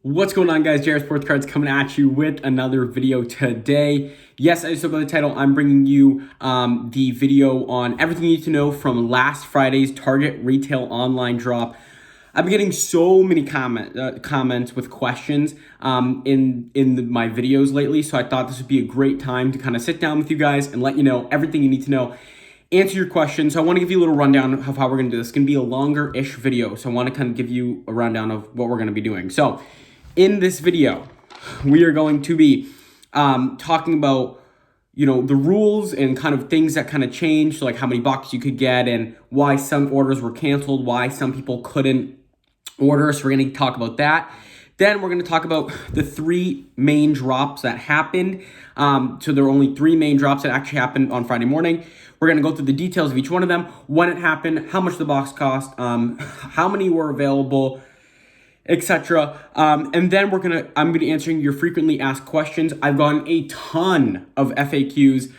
What's going on, guys? JR Sports Cards coming at you with another video today. Yes, I said by the title, I'm bringing you the video on everything you need to know from last Friday's Target Retail Online Drop. I've been getting so many comments with questions in my videos lately, so I thought this would be a great time to kind of sit down with you guys and let you know everything you need to know. Answer your questions. So I want to give you a little rundown of how we're going to do this. It's going to be a longer-ish video, so I want to kind of give you a rundown of what we're going to be doing. So in this video, we are going to be talking about, the rules and kind of things that kind of changed, so like how many boxes you could get and why some orders were canceled, why some people couldn't order. So we're going to talk about that. Then we're going to talk about the three main drops that happened. So there are only three main drops that actually happened on Friday morning. We're going to go through the details of each one of them, when it happened, how much the box cost, how many were available, etc. And then I'm going to be answering your frequently asked questions. I've gotten a ton of FAQs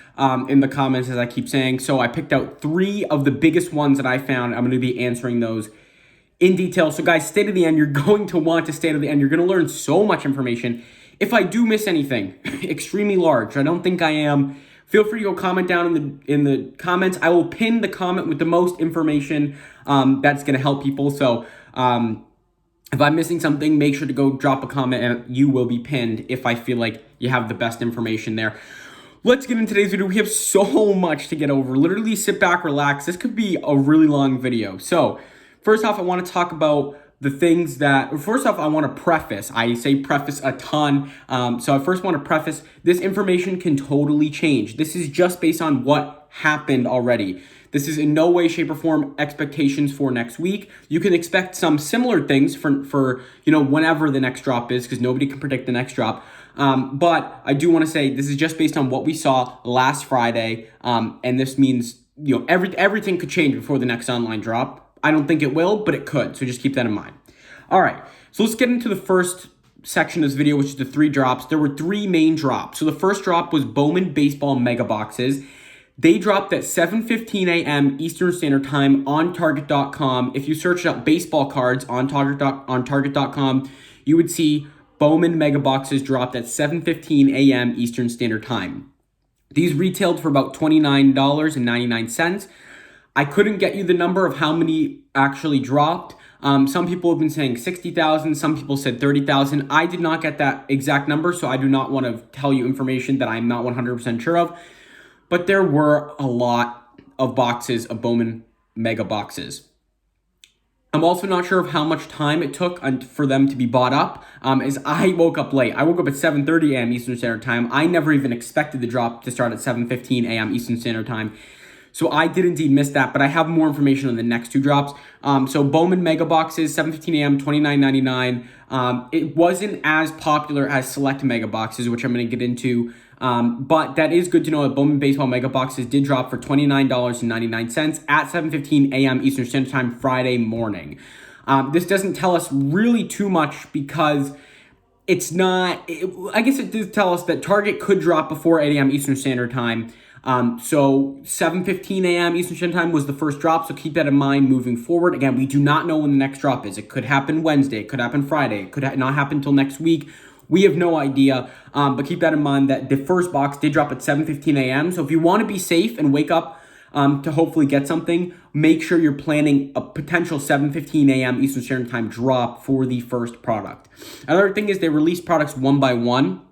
in the comments, as I keep saying. So I picked out three of the biggest ones that I found. I'm going to be answering those in detail. So guys, stay to the end. You're going to want to stay to the end. You're going to learn so much information. If I do miss anything extremely large, I don't think I am, feel free to go comment down in the comments. I will pin the comment with the most information that's going to help people. So if I'm missing something, make sure to go drop a comment and you will be pinned if I feel like you have the best information there. Let's get into today's video. We have so much to get over. Literally sit back, relax. This could be a really long video. So first off, I want to talk about the things that, first off, I want to preface. I say preface a ton. So I first want to preface, this information can totally change. This is just based on what happened already. This is in no way, shape, or form expectations for next week. You can expect some similar things for whenever the next drop is, because nobody can predict the next drop. But I do want to say this is just based on what we saw last Friday, and this means everything could change before the next online drop. I don't think it will, but it could. So just keep that in mind. All right, so let's get into the first section of this video, which is the three drops. There were three main drops. So the first drop was Bowman Baseball Mega Boxes. They dropped at 7:15 a.m. Eastern Standard Time on Target.com. If you searched up baseball cards on Target.com, you would see Bowman Mega Boxes dropped at 7:15 a.m. Eastern Standard Time. These retailed for about $29.99. I couldn't get you the number of how many actually dropped. Some people have been saying 60,000. Some people said 30,000. I did not get that exact number, so I do not want to tell you information that I'm not 100% sure of. But there were a lot of boxes of Bowman Mega Boxes. I'm also not sure of how much time it took for them to be bought up, as I woke up late. I woke up at 7:30 a.m. Eastern Standard Time. I never even expected the drop to start at 7:15 a.m. Eastern Standard Time. So I did indeed miss that, but I have more information on the next two drops. So Bowman Mega Boxes, 7:15 a.m., $29.99. It wasn't as popular as select Mega Boxes, which I'm going to get into. But that is good to know that Bowman Baseball Mega Boxes did drop for $29.99 at 7:15 a.m. Eastern Standard Time Friday morning. This doesn't tell us really too much because it's not, I guess it does tell us that Target could drop before 8 a.m. Eastern Standard Time. So 7:15 a.m. Eastern Standard Time was the first drop, so keep that in mind moving forward. Again, we do not know when the next drop is. It could happen Wednesday, it could happen Friday, it could not happen until next week. We have no idea, but keep that in mind that the first box did drop at 7:15 a.m. So if you want to be safe and wake up to hopefully get something, make sure you're planning a potential 7:15 a.m. Eastern Standard Time drop for the first product. Another thing is they release products one by one.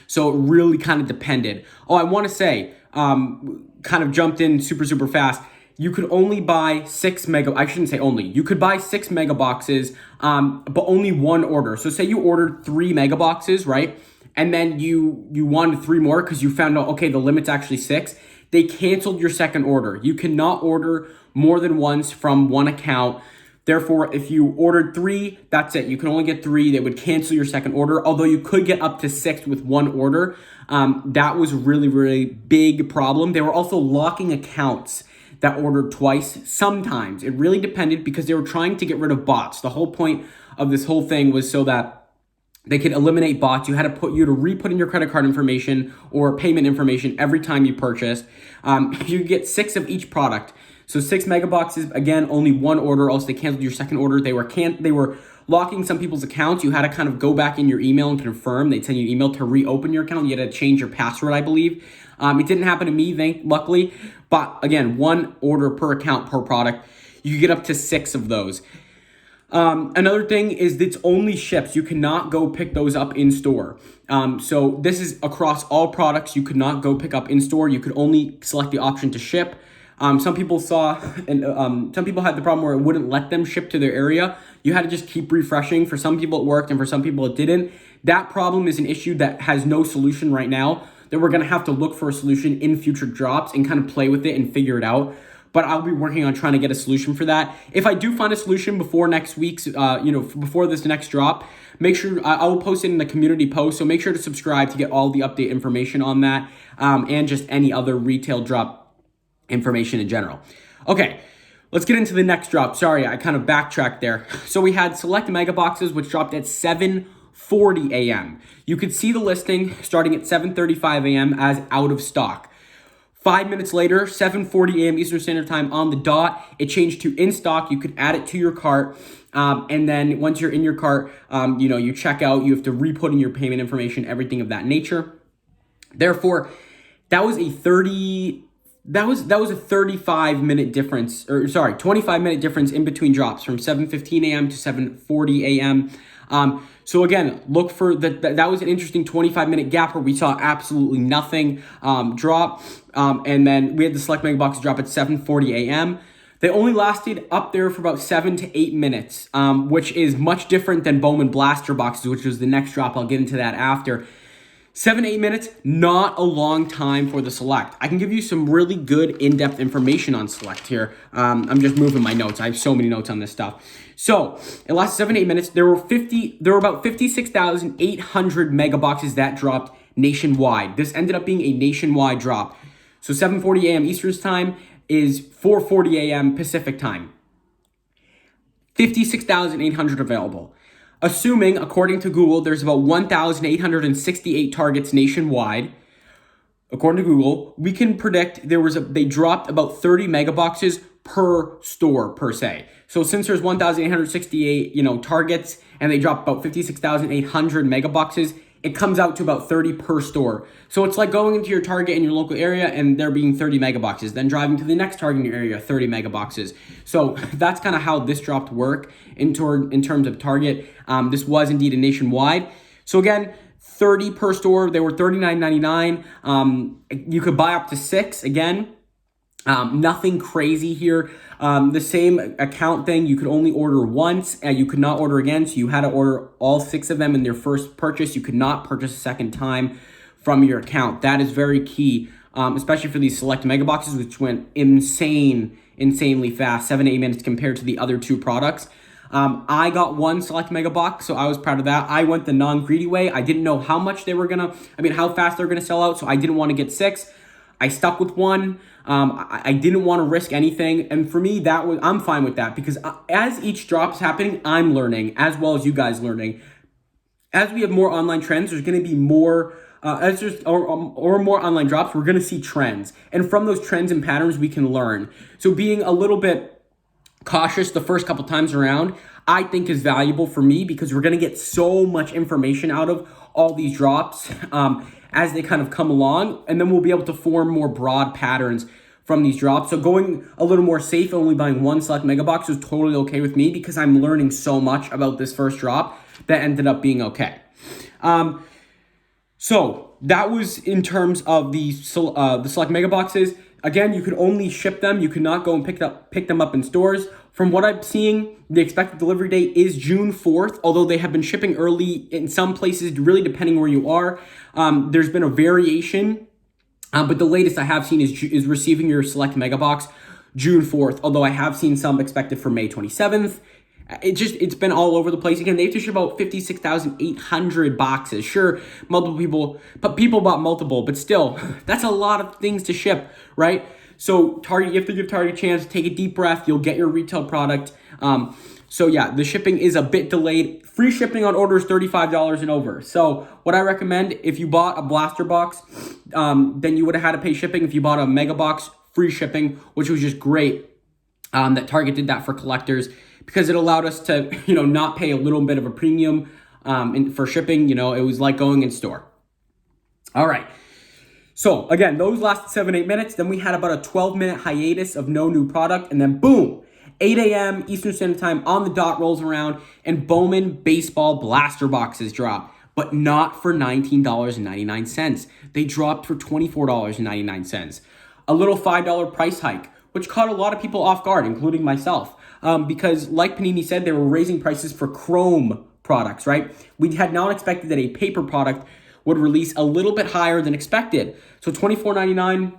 So it really kind of depended. Oh, I want to say, kind of jumped in super fast. You could only buy I shouldn't say only. You could buy 6 mega boxes, but only one order. So say you ordered 3 mega boxes, right? And then you wanted 3 more because you found out, okay, the limit's actually 6. They canceled your second order. You cannot order more than once from one account. Therefore, if you ordered 3, that's it. You can only get 3. They would cancel your second order, although you could get up to 6 with one order. That was a really big problem. They were also locking accounts that ordered twice. Sometimes it really depended because they were trying to get rid of bots. The whole point of this whole thing was so that they could eliminate bots. You had to re-put in your credit card information or payment information every time you purchased. You could get 6 of each product. So 6 mega boxes, again, only one order, else they canceled your second order. They were locking some people's accounts. You had to kind of go back in your email and confirm. They'd send you an email to reopen your account. You had to change your password, I believe. It didn't happen to me, luckily. But again, one order per account per product. You get up to 6 of those. Another thing is it's only ships. You cannot go pick those up in store. So this is across all products. You could not go pick up in store. You could only select the option to ship. Some people saw, and some people had the problem where it wouldn't let them ship to their area. You had to just keep refreshing. For some people it worked, and for some people it didn't. That problem is an issue that has no solution right now, that we're going to have to look for a solution in future drops and kind of play with it and figure it out. But I'll be working on trying to get a solution for that. If I do find a solution before next week's, before this next drop, make sure I will post it in the community post. So make sure to subscribe to get all the update information on that, and just any other retail drop information in general. Okay, let's get into the next drop. Sorry, I kind of backtracked there. So we had select mega boxes, which dropped at 7:40 a.m. You could see the listing starting at 7:35 a.m. as out of stock. 5 minutes later, 7:40 a.m. Eastern Standard Time on the dot, it changed to in stock. You could add it to your cart. And then once you're in your cart, you check out, you have to re-put in your payment information, everything of that nature. Therefore, that was a 35-minute difference, 25-minute difference in between drops from 7:15 a.m. to 7:40 a.m. So again, look for that was an interesting 25-minute gap where we saw absolutely nothing drop. And then we had the select mega box drop at 7:40 a.m. They only lasted up there for about 7 to 8 minutes, which is much different than Bowman blaster boxes, which was the next drop. I'll get into that after. 7 to 8 minutes, not a long time for the select. I can give you some really good in-depth information on select here. I'm just moving my notes. I have so many notes on this stuff. So it lasted 7 to 8 minutes. There were about 56,800 mega boxes that dropped nationwide. This ended up being a nationwide drop. So 7:40 a.m. Eastern Time is 4:40 a.m. Pacific Time. 56,800 available. Assuming, according to Google, there's about 1,868 targets nationwide. According to Google, we can predict they dropped about 30 mega boxes per store per se. So since there's 1,868, targets, and they dropped about 56,800 mega boxes, it comes out to about 30 per store. So it's like going into your Target in your local area and there being 30 mega boxes, then driving to the next Target in your area, 30 mega boxes. So that's kind of how this drop work in terms of Target. This was indeed a nationwide. So again, 30 per store. They were $39.99. You could buy up to 6 again. Nothing crazy here. The same account thing, you could only order once, and you could not order again, so you had to order all 6 of them in their first purchase. You could not purchase a second time from your account. That is very key, especially for these select mega boxes, which went insanely fast, 7 to 8 minutes compared to the other 2 products. I got 1 select mega box, so I was proud of that. I went the non-greedy way. I didn't know how fast they were gonna sell out, so I didn't want to get 6. I stuck with 1. I didn't want to risk anything. And for me, I'm fine with that, because as each drop is happening, I'm learning as well as you guys learning. As we have more online trends, there's going to be more, or more online drops, we're going to see trends. And from those trends and patterns, we can learn. So being a little bit cautious the first couple times around, I think is valuable for me, because we're going to get so much information out of all these drops as they kind of come along, and then we'll be able to form more broad patterns from these drops. So going a little more safe, only buying 1 select mega box was totally okay with me, because I'm learning so much about this first drop that ended up being okay. So that was in terms of the select mega boxes. Again, you could only ship them. You could not go and pick them up in stores. From what I'm seeing, the expected delivery date is June 4th, although they have been shipping early in some places, really depending where you are. There's been a variation, but the latest I have seen is receiving your select mega box June 4th, although I have seen some expected for May 27th. It's been all over the place. Again, they have to ship out 56,800 boxes. Sure, people bought multiple, but still, that's a lot of things to ship, right? So Target, you have to give Target a chance, take a deep breath, you'll get your retail product. So yeah, the shipping is a bit delayed. Free shipping on orders $35 and over. So what I recommend, if you bought a blaster box, then you would have had to pay shipping. If you bought a mega box, free shipping, which was just great. that Target did that for collectors because it allowed us to, not pay a little bit of a premium for shipping. It was like going in store. All right. So again, those lasted 7-8 minutes. Then we had about a 12-minute hiatus of no new product. And then boom, 8 a.m. Eastern Standard Time on the dot rolls around and Bowman baseball blaster boxes drop, but not for $19.99. They dropped for $24.99. A little $5 price hike, which caught a lot of people off guard, including myself, because like Panini said, they were raising prices for chrome products, right? We had not expected that a paper product would release a little bit higher than expected. So $24.99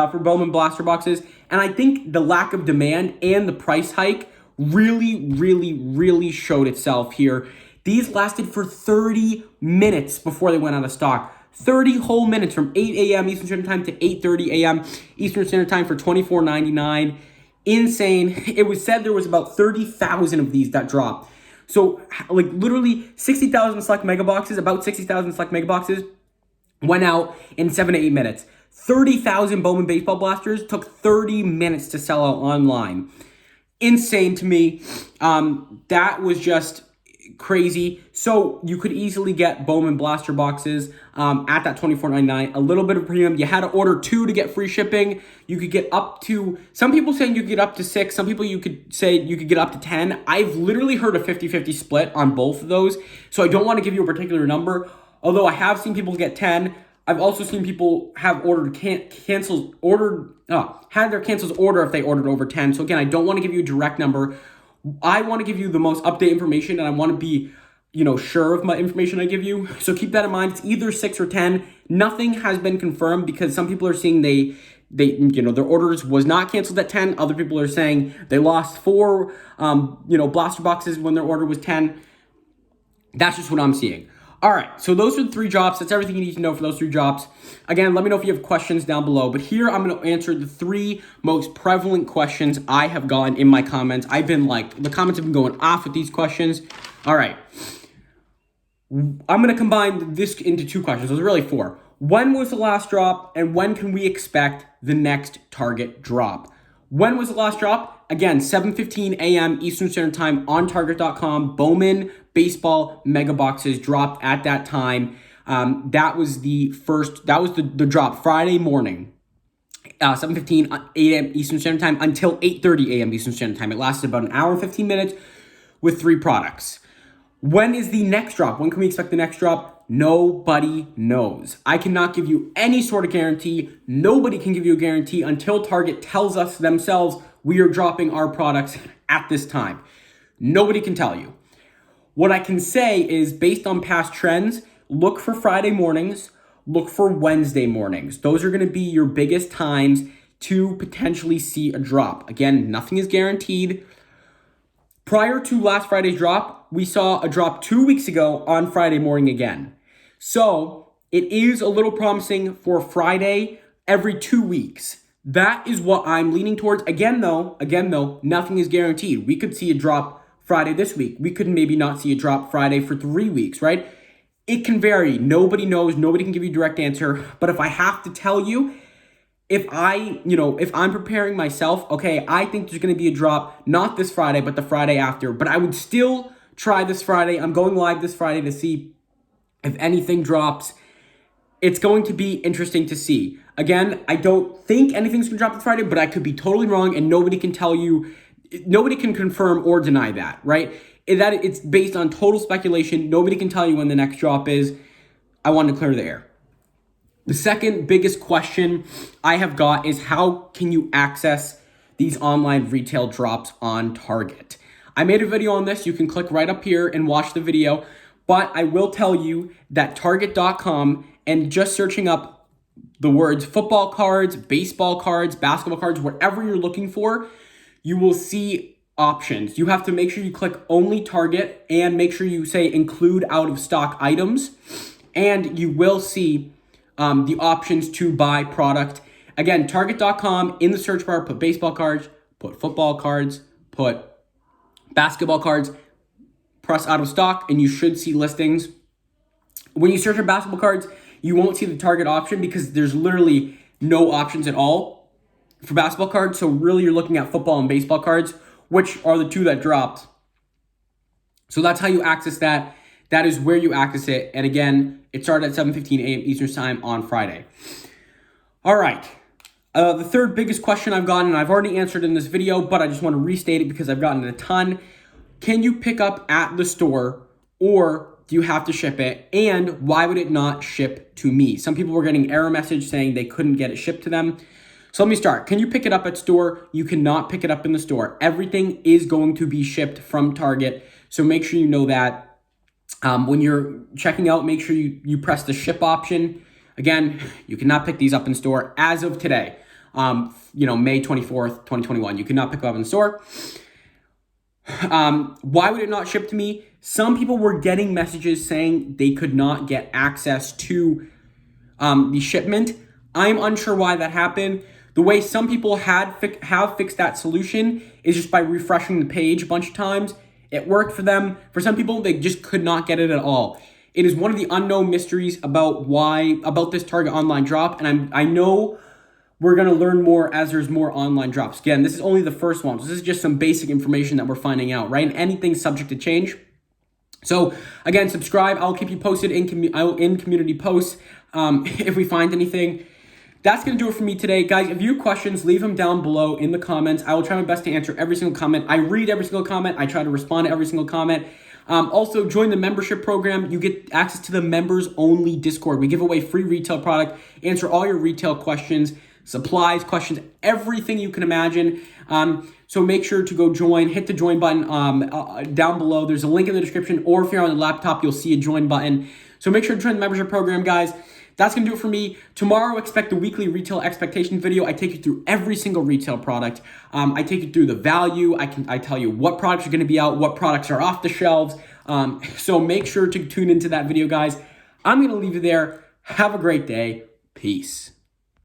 for Bowman blaster boxes. And I think the lack of demand and the price hike really showed itself here. These lasted for 30 minutes before they went out of stock. 30 whole minutes from 8 a.m. Eastern Standard Time to 8:30 a.m. Eastern Standard Time for $24.99. Insane. It was said there was about 30,000 of these that dropped. So like literally 60,000 select mega boxes, about 60,000 select mega boxes went out in 7 to 8 minutes. 30,000 Bowman baseball blasters took 30 minutes to sell out online. Insane to me. That was just crazy. So you could easily get Bowman blaster boxes at that $24.99. A little bit of premium. You had to order 2 to get free shipping. You could get up to, some people saying you could get up to 6. Some people you could say you could get up to 10. I've literally heard a 50-50 split on both of those. So I don't want to give you a particular number. Although I have seen people get 10. I've also seen people have ordered had their cancels order if they ordered over 10. So again, I don't want to give you a direct number. I want to give you the most updated information, and I want to be, sure of my information I give you. So keep that in mind. It's either 6 or 10. Nothing has been confirmed because some people are seeing their orders was not canceled at 10. Other people are saying they lost 4, blaster boxes when their order was 10. That's just what I'm seeing. All right, so those are the 3 drops. That's everything you need to know for those 3 drops. Again, let me know if you have questions down below. But here, I'm going to answer the 3 most prevalent questions I have gotten in my comments. The comments have been going off with these questions. All right. I'm going to combine this into 2 questions. There's really 4. When was the last drop, and when can we expect the next Target drop? When was the last drop? Again, 7:15 a.m. Eastern Standard Time on Target.com. Bowman baseball mega boxes dropped at that time. That was the drop Friday morning, 7:15 a.m. Eastern Standard Time until 8:30 a.m. Eastern Standard Time. It lasted about an hour and 15 minutes with 3 products. When is the next drop? When can we expect the next drop? Nobody knows. I cannot give you any sort of guarantee. Nobody can give you a guarantee until Target tells us themselves we are dropping our products at this time. Nobody can tell you. What I can say is, based on past trends, look for Friday mornings, look for Wednesday mornings. Those are going to be your biggest times to potentially see a drop. Again, nothing is guaranteed. Prior to last Friday's drop, we saw a drop 2 weeks ago on Friday morning again. So it is a little promising for Friday every 2 weeks. That is what I'm leaning towards. Again though, nothing is guaranteed. We could see a drop Friday this week. We could maybe not see a drop Friday for 3 weeks, right? It can vary. Nobody knows. Nobody can give you a direct answer. But if I have to tell you, if I'm preparing myself, okay, I think there's going to be a drop, not this Friday, but the Friday after. But I would still try this Friday. I'm going live this Friday to see if anything drops. It's going to be interesting to see. Again, I don't think anything's going to drop this Friday, but I could be totally wrong, and nobody can tell you, nobody can confirm or deny that, right? It's based on total speculation. Nobody can tell you when the next drop is. I want to clear the air. The second biggest question I have got is, how can you access these online retail drops on Target? I made a video on this. You can click right up here and watch the video. But I will tell you that Target.com, and just searching up the words football cards, baseball cards, basketball cards, whatever you're looking for, you will see options. You have to make sure you click only Target and make sure you say include out of stock items, and you will see the options to buy product. Again, Target.com, in the search bar, put baseball cards, put football cards, put basketball cards, press out of stock, and you should see listings. When you search for basketball cards, you won't see the Target option because there's literally no options at all. for basketball cards. So really you're looking at football and baseball cards, which are the two that dropped. So that's how you access that. That is where you access it. And again, it started at 7:15 a.m. Eastern time on Friday. All right. The third biggest question I've gotten, and I've already answered in this video, but I just want to restate it because I've gotten a ton. Can you pick up at the store, or do you have to ship it? And why would it not ship to me? Some people were getting error message saying they couldn't get it shipped to them. So let me start. Can you pick it up at store? You cannot pick it up in the store. Everything is going to be shipped from Target. So make sure you know that. When you're checking out, make sure you press the ship option. Again, you cannot pick these up in store as of today. May 24th, 2021. You cannot pick them up in the store. Why would it not ship to me? Some people were getting messages saying they could not get access to the shipment. I'm unsure why that happened. The way some people have fixed that solution is just by refreshing the page a bunch of times. It worked for them. For some people, they just could not get it at all. It is one of the unknown mysteries about this Target online drop, and I know we're going to learn more as there's more online drops. Again, this is only the first one. So this is just some basic information that we're finding out, right? And anything's subject to change. So again, subscribe. I'll keep you posted in community posts if we find anything. That's going to do it for me today. Guys, if you have questions, leave them down below in the comments. I will try my best to answer every single comment. I read every single comment. I try to respond to every single comment. Also, join the membership program. You get access to the members-only Discord. We give away free retail product, answer all your retail questions, supplies, questions, everything you can imagine. So make sure to go join. Hit the join button down below. There's a link in the description, or if you're on the laptop, you'll see a join button. So make sure to join the membership program, guys. That's going to do it for me. Tomorrow, expect the weekly retail expectation video. I take you through every single retail product. I take you through the value. I tell you what products are going to be out, what products are off the shelves. So make sure to tune into that video, guys. I'm going to leave you there. Have a great day. Peace.